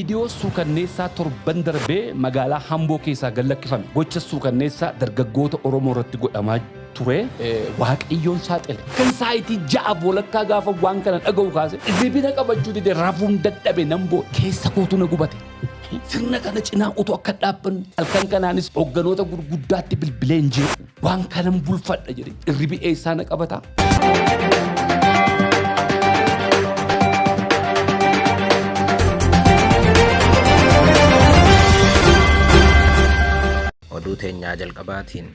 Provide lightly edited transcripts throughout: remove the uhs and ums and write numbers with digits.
Video suukanneessaa torban darbee magaalaa Hamboo keessaa gallakkifame gocha suukanneessaa dargaggoota Oromoo irratti godhamaa ture Waaqayyoon saaxile. Kan saayitii ja'aaf walakkaa gaafa waan kana dhaga'u kaase ribina qabachuu dide rafuun dadhabe nan boo'e keessa kootu na gubate. Sirna kana cinaa utuu akka dhaabbannu halkan kanaanis hoogganoota gurguddaatti bilbileen jiru waan kanan bulfadha jedhe irribi eessaa na qabata. Oduu teenyaa jalqabaatiin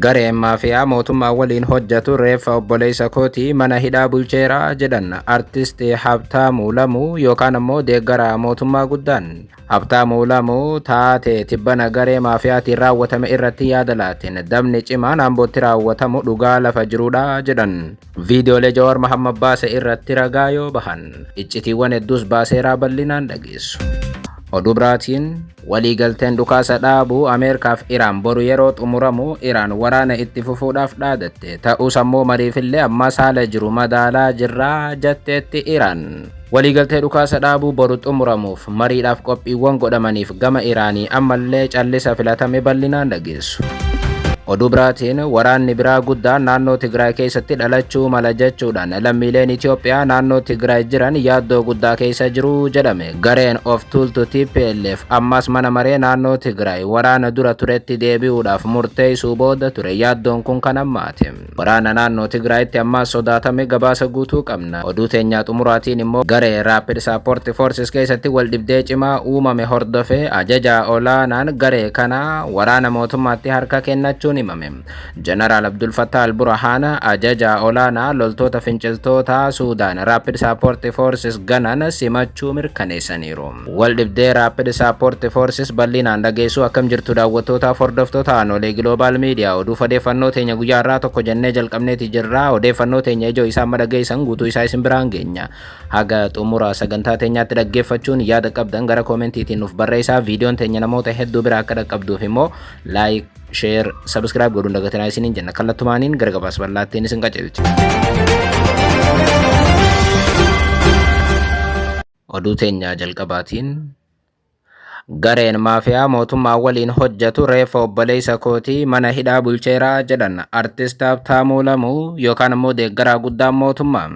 gareen maafiyaa mootummaa waliin hojjetu reeffa obboleessa kootii mana hidhaa bulcheeraa jedhan artistii Habtaamuu Lamuu yookaan ammoo deeggaraa mootummaa guddaan. Habtaamuu Lamuu taatee tibbana garee maafiyaatiin raawwatame irratti yaada laateen dabni cimaan Ambootti raawwatamu dhugaa lafa jirudha jedhan. Viidiyoolee Jawaar Mahammad baase irratti ragaa yoo bahan iccitiiwwan hedduus baaseeraa bal'inaan dhageessu. Oduu biraatiin waliigalteen dhukaasa dhaabuu Ameerikaaf Iraan boru yeroo xumuramu Iraan waraana itti fufuudhaaf dhaadatte ta'us ammoo mariifillee ammas haala jiru madaalaa jirraa jetteetti Iraan. Waliigaltee dhukaasa dhaabuu boru xumuramuuf mariidhaaf qophiiwwan godhamaniif gama Iraanii ammallee callisa filatame bal'inaan dhageessu. Oduu biraatiin waraanni biraa guddaan naannoo Tigraay keessatti dhalachuu mala jechuudhaan lammiileen Itoophiyaa naannoo Tigraay jiran yaaddoo guddaa keessa jiru jedhame. Gareen of tuultu TPLF ammas mana maree naannoo Tigraay waraana dura turetti deebi'uudhaaf murteessuu booda ture yaaddoon kun kan ammaate. Waraana naannoo Tigraayitti ammas sodaatame gabaasa guutuu qabna. Oduu teenyaa xumuraatiin immoo garee Rapid Support Forces keessatti wal dhibdee cimaa uumame hordofee ajajaa olaanaan garee kana waraana mootummaatti harka kennachuun himame. Jeneraal Abdul Fattah al-Burhaan ajajaa olaanaa loltoota finciltoota Suudaan Rapid Support Forces ganan simachuu mirkaneessaniiru. Wal dhibdee Rapid Support Forces bal'inaan dhageessuu akkam jirtu daawwattootaaf hordoftoota Anolee Global Media oduu odeeffannoo teenya guyyaa irraa tokko jennee jalqabneeti jirra. Odeeffannoo teenya ijoo isaa madhageessan guutuu isaa isin biraan geenya. Haga xumura sagantaa teenyaatti dhaggeeffachuun yaada qabdan gara koomentiitiin nuuf barreessaa. Viidiyoon teenya namoota hedduu bira akka dhaqqabduuf immoo like, share, subscribe godhuun dagatinaa isiniin jenna. Kallattumaaniin gara gabaasa bal'aattiin isin qajeelcha. Oduu teenyaa jalqabaatiin gareen maafiyaa mootummaa waliin hojjetu reeffa obboleessa kootii mana hidhaa bulcheeraa jedhan artist Habtaamuu Lamuu yookaan ammoo deeggaraa guddaan mootummaa.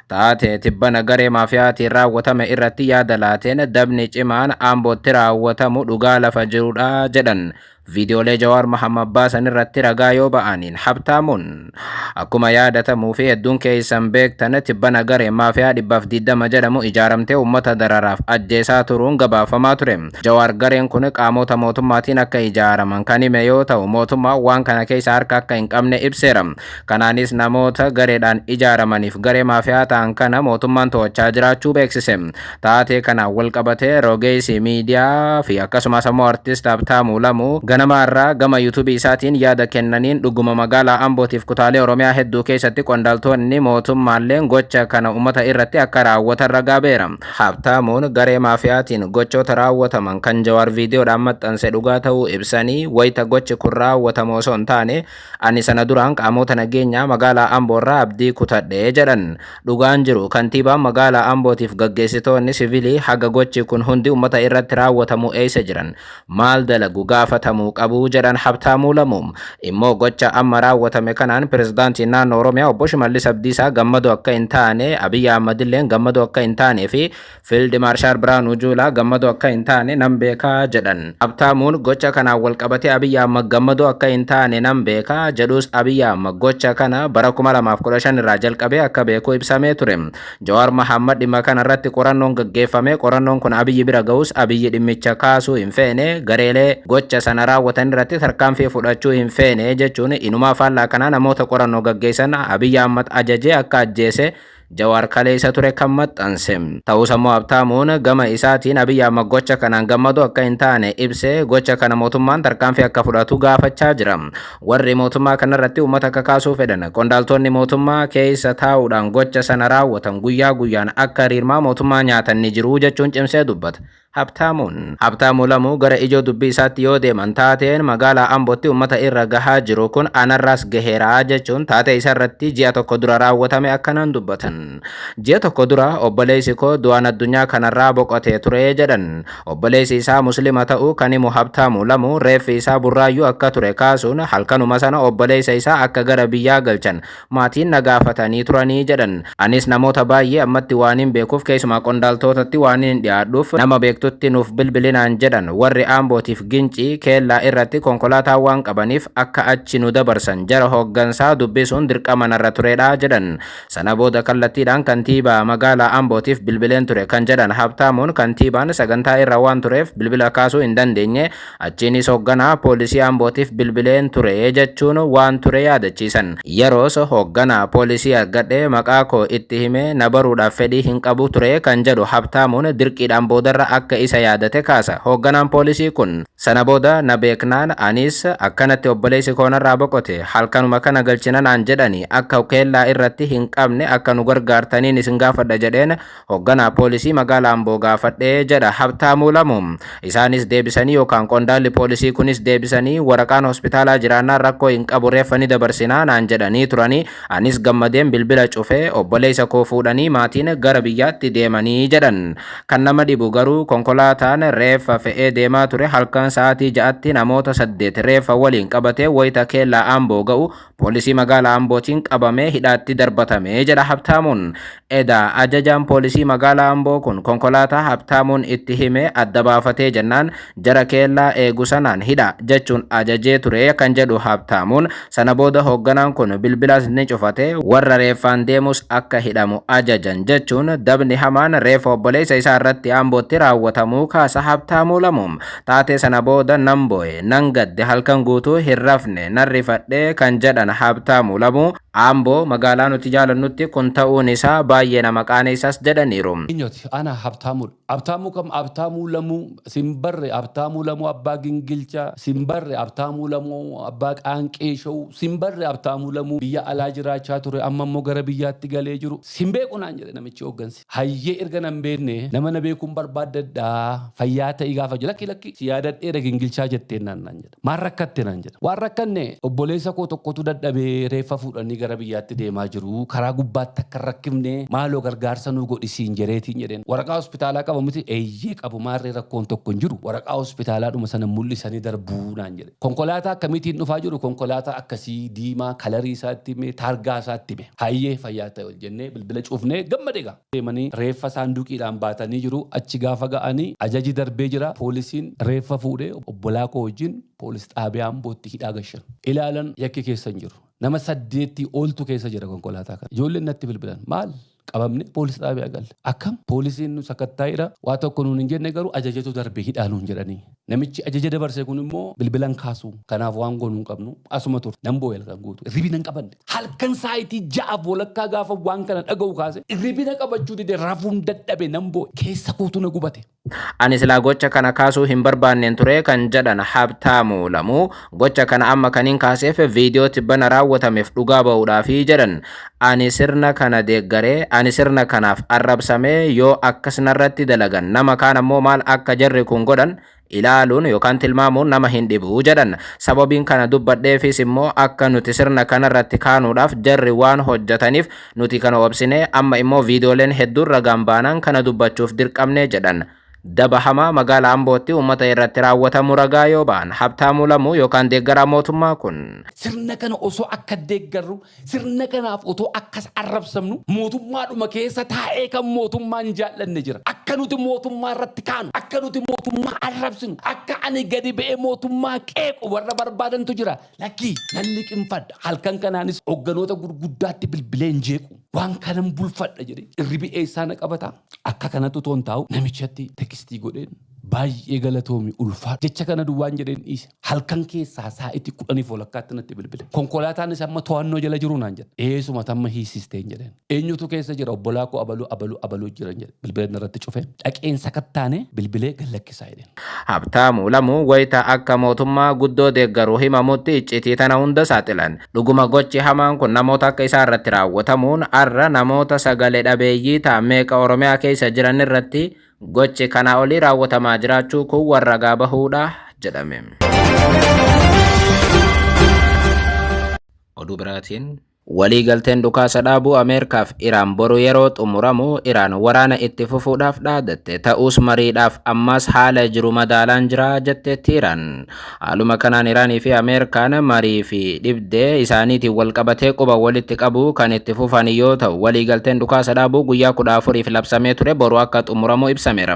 Taatee tibbana garee maafiyaatiin raawwatame irratti yaada laateen dabni cimaan Ambootti raawwatamu dhugaa lafa jirudha jedhan. Viidiyoolee Jawaar Mahammad baasan irratti ragaa yoo ba'aniin Habtaamuun akkuma yaadatamuu fi hedduun keessan beektan tibbana garee maafiyaa 120 jedhamu ijaaramtee uummata dararaaf ajjeesaa turuun gabaafamaa ture. Jawaar gareen kun qaamota mootummaatiin akka ijaaraman kan hime yoo ta'u mootummaa waan kana keessa harka akka hin qabne ibseera. Kanaanis namoota gareedhaan ijaaramaniif garee maafiyaa ta'an kana mootummaan to'achaa jiraachuu beeksise. Taatee kanaan wal qabatee rogeessi miidiyaa fi akkasumas ammoo artist Habtaamuu Lamuu ganama irraa gama YouTube isaatiin yaada kennaniin dhuguma magaalaa Ambootiif kutaalee Oromiyaa hedduu keessatti qondaaltonni mootummaalleen gocha kana uummata irratti akka raawwatan ragaa beera. Habtaamuun garee maafiyaatiin gochoota raawwataman kan Jawaar viidiyoodhaan maxxanse dhugaa ta'uu ibsanii wayita gochi kun raawwatamu osoo hin taane ani sana duraan qaamota nageenyaa magaalaa Amboorraa abdii kutadhe jedhan. Dhugaan jiru kantiibaan magaalaa Ambootiif gaggeessitoonni siviilii haga gochi kun hundi uummata irratti raawwatamu eessa jiran maal dalagu gaafatamu qabu jedhan Habtaamuu Lamuu immoo gocha amma raawwatame kanaan pirezidaantiin naannoo Oromiyaa obbo Shimallis Abdiisaa gammadoo akka hin taane, Abiyyi Ahmadilleen gammadoo akka hin taane fi Fiild Maarshaal Biraanuu Juulaa gammadoo akka hin taane nan beekaa jedhan. Habtaamuun gocha kanaan wal qabatee Abiyyi Ahmad gammadoo akka hin taane nan beekaa jedhus Abiyyi Ahmad gocha kana bara 2015 irraa jalqabee akka beeku ibsamee ture. Jawaar Mahammad dhimma kana irratti qorannoon gaggeeffame. Qorannoon kun Abiyyi bira ga'us Abiyyi dhimmicha kaasuu hin feene gareelee gocha sana raawwatan irratti tarkaanfii fudhachuu hin feene jechuun inumaa faallaa kana namoota qorannoo gaggeessan Abiyyi Ahmad ajajee akka ajjeese Jawaar kaleessa ture kan maxxanse. Ta'us ammoo Habtaamuun gama isaatiin Abiyyi Ahmad gocha kanaan gammadoo akka hin taane ibsee gocha kana mootummaan tarkaanfii akka fudhatu gaafachaa jira. Warri mootummaa kanarratti uummata kakaasuu fedhan qondaaltonni mootummaa keessa taa'uudhaan gocha sana raawwatan guyyaa guyyaan akka hiriirmaa mootummaa nyaatan ni jiru jechuun cimsee dubbata. Habtaamuu Lamuu gara ijoo dubbii isaatti yoo deeman taateen magaalaa Ambootti uummata irra gahaa jiru kun anarraas gaheeraa jechuun taatee isa irratti ji'a tokko dura raawwatame akkanaan dubbatan. Ji'a tokko dura obboleessi koo du'aan addunyaa kanarraa boqotee ture jedhan. Obboleessi isaa Musliima ta'uu kan himu Habtaamuu Lamuu reeffi isaa burraayyuu akka ture kaasuun halkanuma sana obboleessa isaa akka gara biyyaa galchan maatiin na gaafatanii turanii jedhan. Anis namoota baay'ee ammatti waan hin beekuuf keessumaa qondaaltotatti waan hin dhiyaadhuuf nama beektutti nuuf bilbilinaan jedhan. Warri Ambootiif Gincii keellaa irratti konkolaataa waan qabaniif akka achi nu dabarsan jara hooggansaa dubbisuun dirqama narra turedha jedhan. Sana booda kallattiidhaan kantiibaa magaalaa Ambootiif bilbileen ture kan jedhan Habtaamuun kantiibaan sagantaa irra waan tureef bilbila kaasuu hin dandeenye achiinis hoogganaa poolisii Ambootiif bilbileen ture jechuun waan ture yaadachiisan. Yeroos hoogganaa poolisii argadhee maqaa koo itti himee na baruudhaaf fedhii hin qabu ture kan jedhu Habtaamuun dirqiidhaan boodarra akka isa yaadate kaasa. Hoogganaan poolisii kun sana booda na beeknaan anis akkanatti obboleessi koo narraa boqote halkanuma kana galchina naan jedhanii akka keellaa irratti hin qabne akka nu gargaartaniin isin gaafadha jedheen hoogganaa poolisii magaalaa Amboo gaafadhee jedha Habtaamuu Lamuu. Isaanis deebisanii yookaan qondaalli poolisii kunis deebisanii waraqaan hospitaalaa jiraannaan rakkoo hin qabu reeffa ni dabarsinaa naan jedhanii turanii anis gammadeen bilbila cufee obboleessa koo fuudhanii maatiin gara biyyaatti deemanii jedhan. Kan nama dhibu garuu konkolaataan reeffa fe'ee deemaa ture halkan sa'aatii 6tti namoota 8 reeffa waliin qabatee wayita keellaa Amboo ga'u poolisii magaalaa Ambootiin qabamee hidhaatti darbatame jedha Habtaamuun. Edaa ajajaan poolisii magaalaa Amboo kun konkolaataa Habtaamuun itti himee adda baafatee jennaan jara keellaa eegu sanaan hidha jechuun ajajee ture kan jedhu Habtaamuun. Sana booda hoogganaan kun bilbilas ni cufate warra reeffaan deemus akka hidhamu ajajan jechuun dabni hamaan reeffa obboleessa isaa irratti Ambootti raawwatamuu kaasa Habtaamuu Lamuu. Taatee sana booda nan boo'e nan gadde halkan guutuu hin rafne nan rifadhe kan jedhan Habtaamuu Lamuu. Amboo magaalaa nuti jaalannutti kun ta'uun isaa baay'ee nama qaaneessas jedhaniiru. Ana Habtaamuu kam Habtaamuu Lamuu simbarre Habtaamuu Lamuu abbaa gingilcha simbarre Habtaamuu Lamuu abbaa qaanqee showuu simbarre Habtaamuu Lamuu biyya alaa jiraachaa ture amma immoo gara biyyaatti galee jiru simbeeku naan jedhe namichi hooggansi. Hayyee erga nan beekne nama na beekuun barbaadadhaa fayyaa ta'ii gaafa jedhu lakki si yaadadheera gingilchaa jetteen naan jedha. Maal rakkatte naan jedha. Waan rakkanne obboleessa koo tokkotu dadhabee reeffa fuudhanii gara biyyaatti deemaa jiru karaa gubbaatti akka rakkifne maaloo gargaarsa nu godhisiin jedheetiin jedheen. Waraqaa hospitaalaa qaba miti eeyyee qabu maarree rakkoon tokko hin jiru. Waraqaa hospitaalaa dhuma sana mul'isanii darbuu naan jedhe. Konkolaataa akkamiitiin dhufaa jiru konkolaataa akkasii diimaa kalarii isaatti hime taargaa isaatti hime. Hayyee fayyaa ta'e ol jennee bilbila cuufnee gammade gaa. Deemanii reeffa saanduqiidhaan baatanii jiru achi gaafa ga'anii ajaji darbee jira poolisiin reeffa fuudhee obbolaa koo wajjin poolis xaabiyaa Ambootti hidhaa gashan. Ilaalan yakki keessa hin jiru. Nama 8 oltu keessa jira konkolaataa kana. Ijoolleen natti bilbilan maal qabamne poolis xaabiyaa galle. Akkam poolisiin nu sakattaa'edha waa tokko nuun hin jenne garuu ajajatu darbee hidhaa nuun jedhanii. Namichi ajaja dabarse kun immoo bilbilan kaasu kanaaf waan goonuu hin qabnu asuma ture nan boo'e halkan guutu ribina hin qabanne halkan sa'aatii 6 walakkaa gaafa waan kana dhaga'u kaase ribina qabachuu dide rafuun dadhabe nan boo'e keessa kootu na gubate. Ani silaa gocha kana kaasuu hin barbaanneen ture kan jedhan Habtaamuu Lamuu gocha kana amma kaniin kaaseef viidiyoo tibbana raawwatameef dhugaa ba'uudhaafi jedhan. Ani sirna kana deeggaree ani sirna kanaaf arrabsamee yoo akkasnarratti dalagan nama kaan ammoo maal akka jarri kun godhan ilaaluun yookaan tilmaamuun nama hin dhibu jedhan. Sababiin kana dubbadheefis immoo akka nuti sirna kanarratti kaanuudhaaf jarri waan hojjetaniif nuti kana obsine amma immoo viidiyooleen hedduun ragaan baanaan kana dubbachuuf dirqamne jedhan. Daba hamaa magaalaa Ambootti uummata irratti raawwatamu ragaa yoo ba'an Habtaamuu Lamuu yookaan deeggaraa mootummaa kun. Sirna kana osoo akka deeggarru sirna kanaaf otoo akkas arrabsamnu mootummaadhuma keessa taa'ee kan mootummaan jaallanne jira. Akka nuti mootummaa irratti kaanu akka nuti mootummaa arrabsinu akka ani gadi ba'ee mootummaa qeequ warra barbaadantu jira. Lakkii nan liqinfadha halkan kanaanis hogganoota gurguddaatti bilbileen jeequ waan kanan bulfadha jedhe irribi eessaa na qabata akka kanatu toon taa'u namichatti tekstii godheen baay'ee galatoomi ulfaa jecha kana duwwaan jedheen dhiise halkan keessaa sa'aatii 10 walakkaatti natti bilbile konkolaataanis amma to'annoo jala jiru naan jedhe eesuma tamma hiisisteen jedheen eenyutu keessa jira obbolaa koo abaluu jiran jedhe bilbileen irratti cufe dhaqeen sakattaane bilbilee gallakkisaa jedheen. Habtaamuu Lamuu wayita akka mootummaa guddoo deeggaruu himamutti iccitii tana hunda saaxilan. Dhuguma gochi hamaan kun namoota akka isaa irratti raawwatamuun arra namoota sagalee dhabeeyyii ta'an meeqa Oromiyaa keessa jiran irratti gochi kana olii raawwatamaa jiraachuu kun warra ragaa bahuudha jedhame. Oduu biraatiin waliigalteen dhukaasa dhaabuu Ameerikaaf Iraan boru yeroo xumuramu Iraan waraana itti fufuudhaaf dhaadatte ta'us mariidhaaf ammas haala jiru madaalaan jira jetteetti Iraan. Haaluma kanaan Iraanii fi Ameerikaan marii fi dhibdee isaaniitiin wal qabatee quba walitti qabu kan itti fufan yoo ta'u waliigalteen dhukaasa dhaabuu guyyaa 14 labsamee ture boru akka xumuramu ibsameera.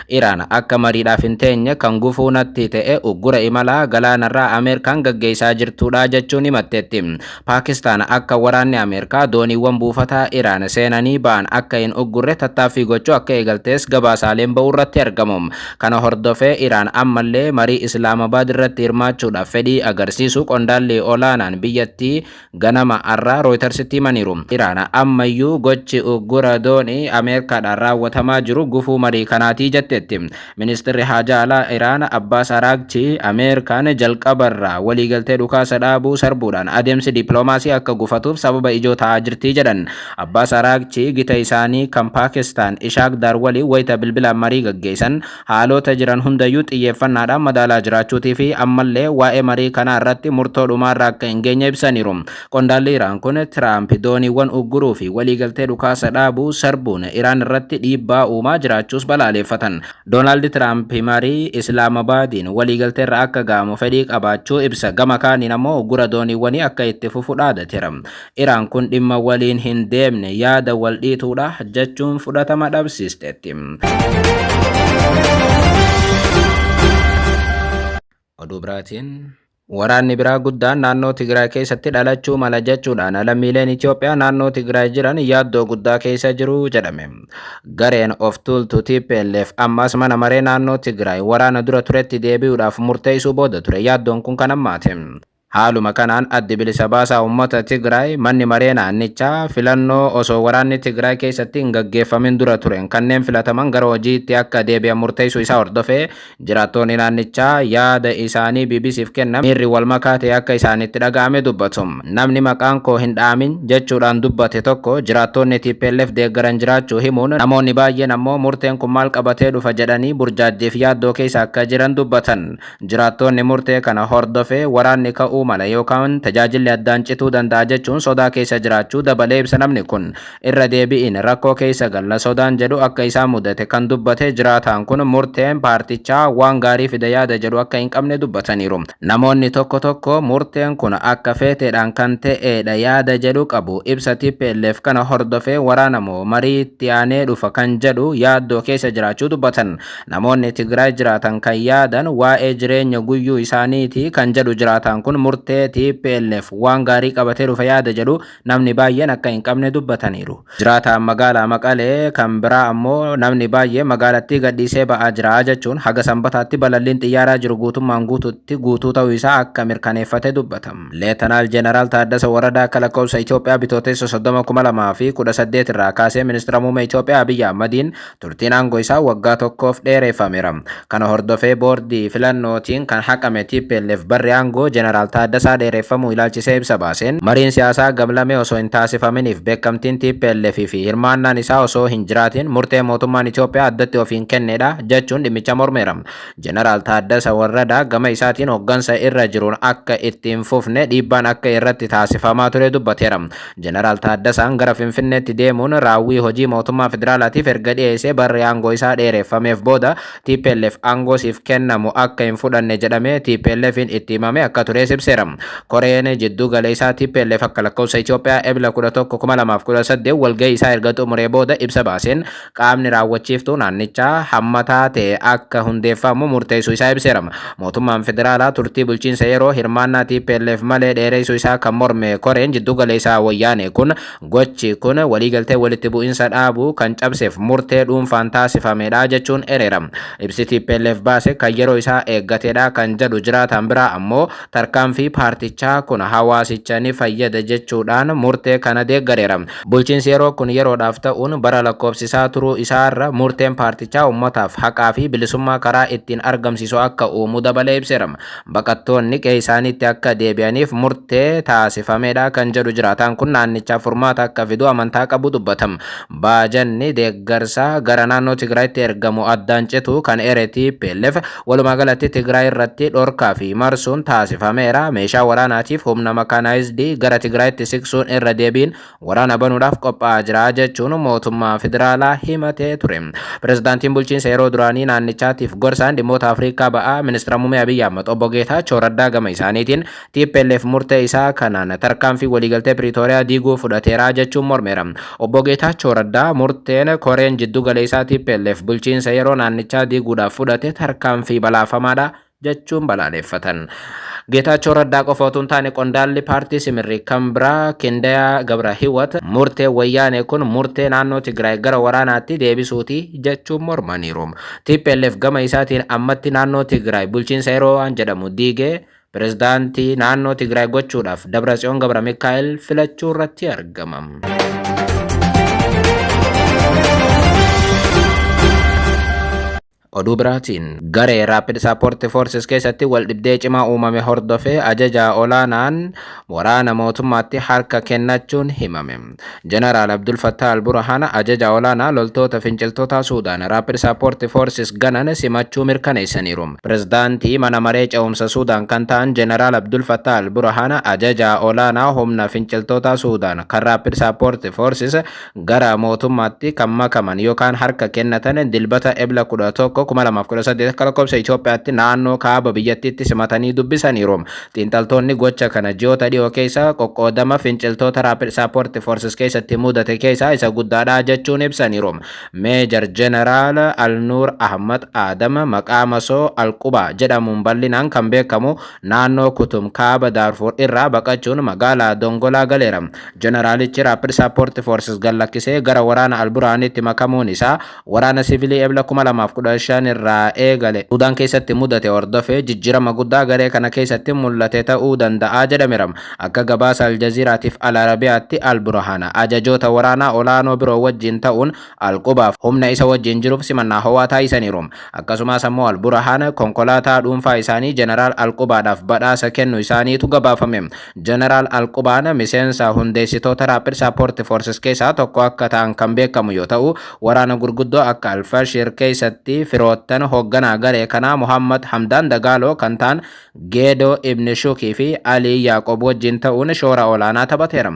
Iraan akka mariidhaaf hin teenye kan gufuu natti ta'e uggura imalaa galaanarraa Ameerikaan gaggeessaa jirtuudha jechuun himatteetti. Paakistaan akka waraanni Ameerikaa dooniiwwan buufataa Iraan seenanii ba'an akka hin uggurre tattaaffii gochuu akka eegaltees gabaasaaleen ba'uu irratti argamu. Kana hordofee Iraan ammallee marii Islaamabaad irratti hirmaachuudhaaf fedhii agarsiisu qondaalli olaanaan biyyattii ganama har'aa Rooyitersitti himaniiru. Iraan ammayyuu gochi uggura doonii Ameerikaadhaan raawwatamaa jiru gufuu marii kanaatii jetteetti. Ministeerri haajaa alaa Iraan Abbaas Araghchi Ameerikaan jalqabarraa waliigaltee dhukaasa dhaabuu sarbuudhaan adeemsi dippiloomaasii akka gufatuuf sababa ijoo ta'aa jirti jedhan. Abbaas Araghchi gita isaanii kan Paakistaan Ishaaq Dar waliin wayita bilbilaan marii gaggeessan haalota jiran hundayyuu xiyyeeffannaadhaan madaalaa jiraachuutii fi ammallee waa'ee marii kanaa irratti murtoo dhumaarraa akka hin geenye ibsaniiru. Qondaalli Iraan kun Tiraamp dooniiwwan ugguruu fi waliigaltee dhukaasa dhaabuu sarbuun Iraan irratti dhiibbaa uumaa jiraachuus balaaleffatan. Doonaald Tiraamp marii Islaamabaadiin waliigalteerra akka ga'amu fedhii qabaachuu ibsa. Gama kaaniin ammoo uggura dooniiwwanii akka itti fufu dhaadateera. Iraan kun dhimma waliin hin deemne yaada wal dhiituudha jechuun fudhatama dhabsiisteetti. Oduu biraatiin waraanni biraa guddaan naannoo Tigraay keessatti dhalachuu mala jechuudhaan lammiileen Itoophiyaa naannoo Tigraay jiran yaaddoo guddaa keessa jiru jedhame. Gareen of tuultu TPLF ammas mana maree naannoo Tigraay waraana dura turetti deebi'uudhaaf murteessuu booda ture. Yaaddoon kun kan ammaate. Haaluma kanaan addi bilisa baasaa uummata Tigraay manni maree naannichaa filannoo osoo waraanni Tigraay keessatti hin gaggeeffamin dura turen kanneen filataman gara hojiitti akka deebi'an murteessuu isaa hordofee jiraattonni naannichaa yaada isaanii BBC'f kennan miirri wal makaa ta'e akka isaanitti dhaga'ame dubbatu. Namni maqaan koo hin dhaamin jechuudhaan dubbate tokko jiraattonni TPLF deeggaran jiraachuu himuun namoonni baay'een ammoo murteen kun maal qabatee dhufa jedhanii burjaajjiif yaaddoo keessa akka jiran dubbatan. Jiraattonni murtee kana hordofee waraanni ka'uu mala yookaan tajaajilli addaan cituu danda'a jechuun sodaa keessa jiraachuu dabalee ibsa. Namni kun irra deebi'iin rakkoo keessa galla sodaan jedhu akka isaan mudate kan dubbate jiraataan kun murteen paartichaa waan gaarii fida yaada jedhu akka hin qabne dubbataniiru. Namoonni tokko tokko murteen kun akka feeteedhaan kan ta'eedha yaada jedhu qabu. Ibsa TPLF kana hordofee waraanamoo mariitti aanee dhufa kan jedhu yaaddoo keessa jiraachuu dubbatan. Namoonni Tigraay jiraatan kan yaadan waa'ee jireenya guyyuu isaaniiti kan jedhu jiraataan kun murtee TPLF waan gaarii qabatee dhufa yaada jedhu namni baay'een akka hin qabne dubbataniiru. Jiraataan magaalaa Maqalee kan biraa ammoo namni baay'ee magaalattii gadhiisee ba'aa jira jechuun haga sanbataatti balalliin xiyyaaraa jiru guutummaan guutuu ta'uu isaa akka mirkaneeffate dubbatama. Leetanaal Jeneraal Taaddasa Waradaa akka lakkoofsa Itoophiyaa bitootessa 30/2018 irraa kaasee ministeera muummee Itoophiyaa Abiyyi Ahmadiin turtiin aangoo isaa waggaa tokkoof dheereffameera. Kana hordofee boordii filannootiin kan haqame TPLF barri aangoo Jeneraal Taaddasaa dheereffamuu ilaalchisee ibsa baaseen mariin siyaasaa gamlamee osoo hin taasifaminiif beekamtiin TPLF fi hirmaannaan isaa osoo hin jiraatin murtee mootummaan Itoophiyaa addatti ofiin kenneedha jechuun dhimmicha mormeera. Jeneraal Taaddasa Waradaa gama isaatiin hooggansa irra jiruun akka ittiin fufne dhiibbaan akka irratti taasifamaa ture dubbateera. Jeneraal Taaddasaan gara Finfinneetti deemuun raawwii hojii mootummaa federaalaatiif erga dhiyeessee barri aangoo isaa dheereffameef booda TPLF aangoo siif kennamu akka hin fudhanne jedhamee TPLFin itti himame akka ture ibseera. Koreen jidduu galeessaa TPLF akka lakkoofsa Itoophiyaa ebla 11/2018 walgahii isaa erga xumuree booda ibsa baaseen qaamni raawwachiiftuu naannichaa hammataa ta'e akka hundeeffamu murteessuu isaa ibseera. Mootummaan federaalaa turtii bulchiinsa yeroo hirmaannaa TPLF malee dheereessuu isaa kan morme koreen jidduu galeessaa wayyaane kun gochi kun waliigaltee walitti bu'iinsa dhaabuu kan cabseef murtee dhuunfaan taasifamedha jechuun ereera. Ibsi TPLF baase kan yeroo isaa eeggateedha kan jedhu jiraataan biraa ammoo tarkaanfii fi paartichaa kun hawaasicha ni fayyada jechuudhaan murtee kana deeggareera. Bulchiinsi yeroo kun yeroodhaaf ta'uun bara lakkoofsisaa turuu isaarra murteen paartichaa uummataaf haqaa fi bilisummaa karaa ittiin argamsiisu akka uumu dabalee ibseera. Baqattoonni qe'ee isaaniitti akka deebi'aniif murtee taasifamedha kan jedhu jiraataan kun naannichaaf furmaata akka fidu amantaa qabu dubbatama. Baajanni deeggarsaa gara naannoo Tigraayitti ergamu addaan citu kan TPLF walumaa galatti Tigraay irratti dhorkaa fi marsuun taasifameera. Meeshaa waraanaatiif humna makaanaayizidii gara Tigraayitti siqsuun irra deebiin waraana banuudhaaf qophaa'aa jira jechuun mootummaa federaalaa himatee ture. Pirezidaantiin bulchiinsa yeroo duraanii naannichaatiif gorsaan dhimmoota Afrikaa ba'aa ministeera muummee Abiyyi Ahmad obbo Geetaachoo Raddaa gama isaaniitiin TPLF murtee isaa kanaan tarkaanfii waliigaltee Piriitooriyaa diiguu fudhateera jechuun mormeera. Obbo Geetaachoo Raddaa murteen koreen jiddu galeessaa TPLF bulchiinsa yeroo naannichaa diiguudhaaf fudhate tarkaanfii balaafamaadha jechuun balaaleffatan. Geetaachoo Raddaa qofa otoo hin taane qondaalli paartii Simirrii kan biraa Kindayaa Gabrahiwat murtee wayyaanee kun murtee naannoo Tigraay gara waraanaatti deebisuuti jechuun mormaniiru. TPLF gama isaatiin ammatti naannoo Tigraay bulchiinsa yeroo waan jedhamu diigee pirezidaantii naannoo Tigraay gochuudhaaf Dabratsiyoon Gabra Mikaa'el filachuu irratti argama. Oduu biraatiin garee Rapid Support Forces keessatti wal dhibdee cimaa uumame hordofee ajajaa olaanaan waraana mootummaatti harka kennachuun himame. Jeneraal Abdul Fattah al-Burhaan ajajaa olaanaa loltoota finciltoota Suudaan Rapid Support Forces ganan simachuu mirkaneessaniiru. Pirezidaantii mana maree ce'umsa Suudaan kan ta'an Jeneraal Abdul Fattah al-Burhaan ajajaa olaanaa humna finciltoota Suudaan kan Rapid Support Forces gara mootummaatti kan makaman yookaan harka kennatan dilbata ebla 11 2018 lakkoofsa Itoophiyaatti naannoo kaaba biyyattiitti simatanii dubbisaniiru. Xiinxaltoonni gocha kana ji'oota dhiyoo keessa qoqqoodama finciltoota Rapid Support Forces keessatti mudate keessaa isa guddaadha jechuun ibsaniiru. Meejar Jeneraal Alnuur Ahmad Adam maqaa masoo Alqubaa jedhamuun bal'inaan kan beekamu naannoo Kutum kaaba Daarfur irraa baqachuun magaalaa Dongolaa galeera. Jeneraalichi Rapid Support Forces gallakkisee gara waraana Al-Burhaanitti makamuun isaa waraana siviilii ebla 2015 irraa eegale Suudaan keessatti mudate hordofee jijjiirama guddaa garee kana keessatti mul'ate ta'uu danda'a jedhameera. Akka gabaasa Aljaziiraatiif Al-Arabiyaatti Al-Burhaan ajajoota waraanaa olaanoo biroo wajjin ta'uun Alqubaaf humna isa wajjin jiruuf simannaa ho'aa taasisaniiru. Akkasumas ammoo Al-Burhaan konkolaataa dhuunfaa isaanii Jeneraal Alqubaadhaaf badhaasa kennu isaaniitu gabaafame. Jeneraal Alqubaan miseensa hundeessitoota Rapid Support Forces keessaa tokko akka ta'an kan beekamu yoo ta'u waraana gurguddoo akka Al-Fashir keessatti firoottan hoogganaa garee kanaa Muhammad Hamdan Dagaaloo kan ta'an Geedoo Ibn Shukii fi Alii Yaaqoob wajjin ta'uun shoora olaanaa taphateera.